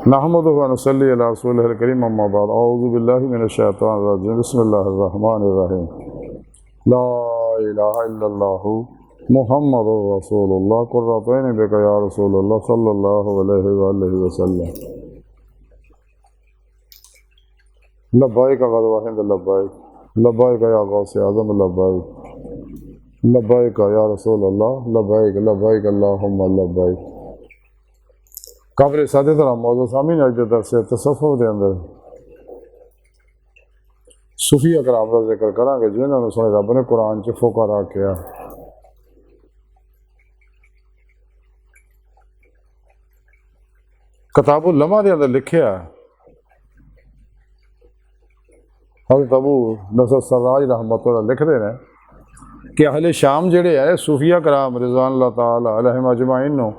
नहमदुहु व नसल्ली अला रसूलिहिल करीम अम्मा बाद औज़ु बिल्लाहि मिनश शैतानिर रजीम बिस्मिल्लाहिर रहमानिर रहीम ला इलाहा इल्लल्लाहु मुहम्मदुर रसूलुल्लाह कुर्रतु ऐनि बिका या रसूलल्लाह सल्लल्लाहु अलैहि वसल्लम लब्बैक गज़वा हिंद लब्बैक लब्बैक या गौसे आज़म लब्बैक लब्बैक या रसूलल्लाह लब्बैक लब्बैक अल्लाहुम्मा लब्बैक। काबिल सादे तरह मौजूद सामीन अज दे दरस तसव्वुफ दे अंदर सूफी अकराम दा जिक्र करांगे जिन्हां नूं सोने रब ने कुरान च फुकरा किया। किताबुल लम्हा दे अंदर लिखिया हज़रत अबू नसर सर्राज रहमतुल्लाह लिखते हैं कि अहले शाम जिहड़े है सूफिया कराम रिज़वानुल्लाह ताला अलैहिम अजमाइन नूं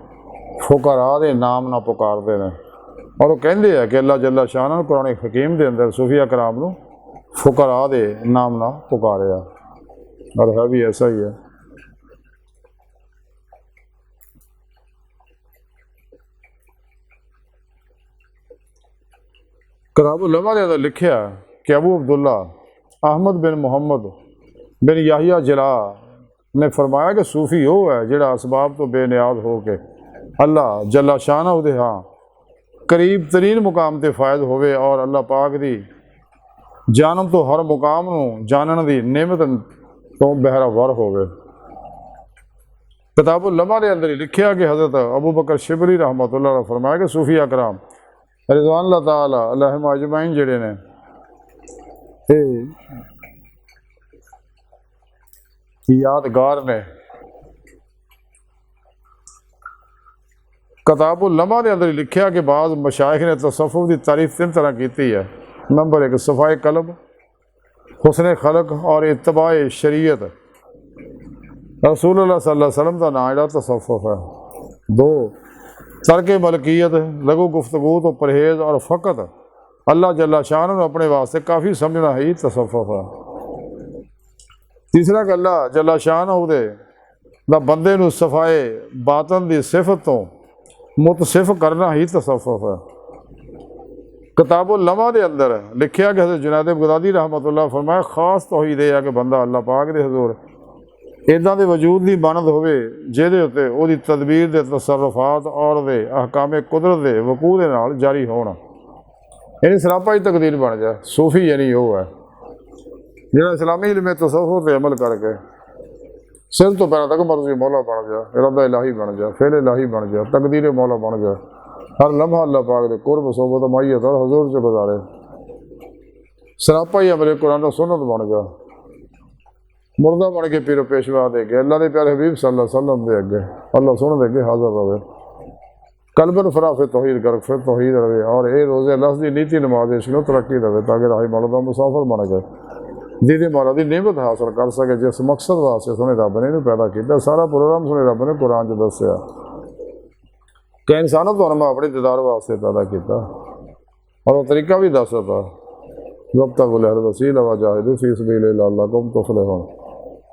फुकरा दे नाम ना पुकारते हैं और वो कहते हैं कि अल्लाह जल्ला शान कुरान हकीम के अंदर सूफिया कराम नूं फुकरा दे नाम ना पुकारिया और है भी ऐसा ही है। किताबुल लम्हा के अंदर लिखिया कि अबू अब्दुल्ला अहमद बिन मुहम्मद बिन याहिया जिला ने फरमाया कि सूफी वो है जिहड़ा असबाब तो बेनियाज हो के अल्लाह जल्ला शान उहदे हाँ करीब तरीन मुकाम ते फायद होवे और अल्लाह पाक दी जानम तो हर मुकाम नूं जानन दी नेमत तो बहरावर होवे। किताबुल लम्हा के अंदर लिखिया कि हज़रत अबू बकर शिबली रहमतुल्लाह ने फरमाया कि सूफी अकराम रिज़वानुल्लाह ताला अलैहिम अजमाइन जिहड़े ने यादगार ने। किताबुल लम्हा के अंदर लिखिया कि बाद मशाइख ने तसव्वुफ की तारीफ तीन तरह की है। नंबर एक सफ़ाए कल्ब हुस्न खलक और इत्तबाए शरीयत रसूलुल्लाह सल्लल्लाहु अलैहि वसल्लम का नाम जिहड़ा तसव्वुफ है। दो तरके मलकियत लघु गुफ्तगू तो परहेज और फ़कत अल्लाह जल्ला शान अपने वास्ते काफ़ी समझना ही तसव्वुफ है। तीसरा कि अल्लाह जल्ला शान उहदे दा बंदे नूं सफ़ाए बातन की सिफत तो मुतसिफ करना ही तसव्वुफ है। किताबुल लम्हा के अंदर लिखिया कि हज़रत जुनैद बगदादी रहमतुल्लाह फरमाया खास तौहीद यह है कि बंदा अल्लाह पाक दे हज़ूर इदां दे वजूद की मानद होवे जिहदे उत्ते उहदी तदबीर दे तसर्रुफात और दे अहकामे कुदरत दे वकू दे नाल जारी होण यानी सरापा ही तकदीर बन जाए। सूफी यानी वो है जिहड़ा इस्लामी इल्म तसव्वुफ पे अमल करके सिर तो पैर तक मर्जी मौला बन जाए इरादा इलाही बन जाए फेल इलाही बन जाए तकदीर मौला बन जाए हर लम्हा अल्लाह पाक दे कुर्ब सोबत माहियत और हजूर से गुजारे सरापा ही अमले कुरान सुन्नत बन जाए मुर्दा बन के पीर पेशवा दे के अल्लाह के प्यारे हबीब सल्लल्लाहु अलैहि वसल्लम दे अगे अल्लाह सुन दे अगे हाजिर रहे कल्बन फरा फिर तौहीद कर फिर तौहीद रहे और ये रोज़े लफ्ज़ की नीति नमाज इसको तरक्की रहे ताकि राही मौला का मुसाफिर बन गए दीदी मौला की नेमत हासिल कर सके जिस मकसद वास्ते सुने रब ने पैदा किया सारा प्रोग्राम सुने रब ने कुरान च दसिया कि इंसानों तो मैं अपने दीदार वास्ते पैदा किया और वो तरीका भी दस दिता जब तक वसीला वजाहिदू फी सबीलिल्लाह लअल्लकुम तुफलिहून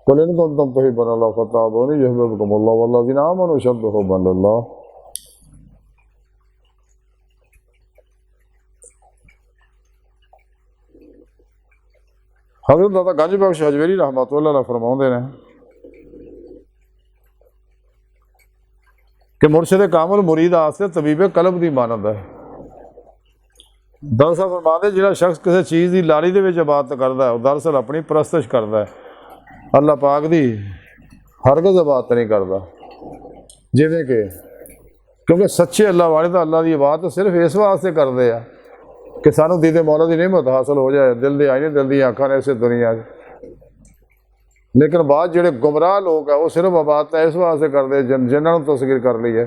कुल इन कुंतुम तुहिब्बूना अल्लाह फत्तबिऊनी युहब्बिकुमुल्लाह वल्लज़ीना आमनू अशद्दु हुब्बन लिल्लाह। हज़रत दादा गंज बख्श हजवेरी रहमतुल्लाह अलैह फरमाउंदे ने कि मुर्शिद कामिल मुरीद आस्ते तबीब कल्ब की मानद है। दरअसल फरमाते जिहड़ा शख्स किसी चीज़ की लारी दे विच इबादत करता है वह दरअसल अपनी परस्तिश करता है अल्लाह पाक की हरगज़ इबादत नहीं करता जिवें कि क्योंकि सच्चे अल्लाह वाले तो अल्लाह की इबादत सिर्फ इस वास्ते करते हैं कि सानू दीदे मौला की नेमत हासिल हो जाए दिल दे आई ने दिल दी आँखां ने इस दुनिया लेकिन बाद जोड़े गुमराह लोग है वो सिर्फ इबादत इस वास्ते करते जिन्होंने तस्वीर कर ली है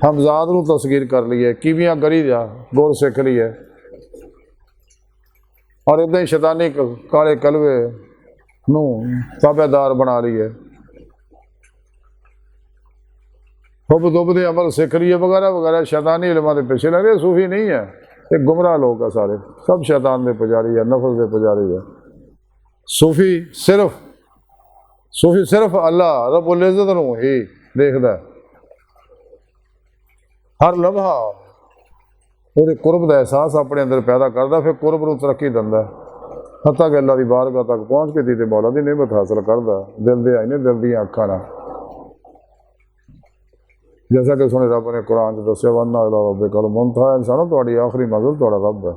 हमजाद नूं तस्वीर कर ली है कीवियाँ गरी जा गुर सीख ली है और इदा ही शैतानी काले कलवे नूं ताबेदार बना ली है हुब दुब दे अमल सीख ली है वगैरह वगैरह शैतानी इल्मां दे पिछे लग रहे। सूफी नहीं है ये गुमराह लोग है सारे सब शैतान के पुजारी है नफस के पुजारी है। सूफी सिर्फ अल्लाह रब्बुल इज़्ज़त नूं ही देखदा हर लम्हा ਉਹਦੇ ਕੁਰਬ ਦਾ ਅਹਿਸਾਸ ਆਪਣੇ ਅੰਦਰ ਪੈਦਾ ਕਰਦਾ, ਫਿਰ ਕੁਰਬ ਨੂੰ ਤਰੱਕੀ ਦਿੰਦਾ, ਹੱਤਾ ਕਿ ਅੱਲਾ ਦੀ ਬਾਰਗਾਹ ਤੱਕ ਪਹੁੰਚ ਕੇ ਤੇ ਮੌਲਾ ਦੀ ਨਿਮਤ ਹਾਸਲ ਕਰਦਾ ਦਿਲ ਦੇ ਆईने दिल ਦੀਆਂ ਅੱਖਾਂ ਨਾਲ। जैसा कि सुने रब ने कुरान च दस्या वन्ना इला रब्बिकल मुंतहा, इंसानो तुहाडी आखिरी मंजिल तुहाडा रब है।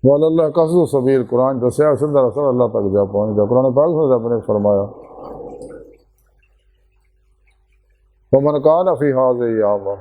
वल्लाह कसदु सबील, कुरान दस्या सीधा रास्ता अल्लाह तक जा पहुँचदा। कुरान पाक में रब ने फरमाया वमन कान फी हाज़िही आमा,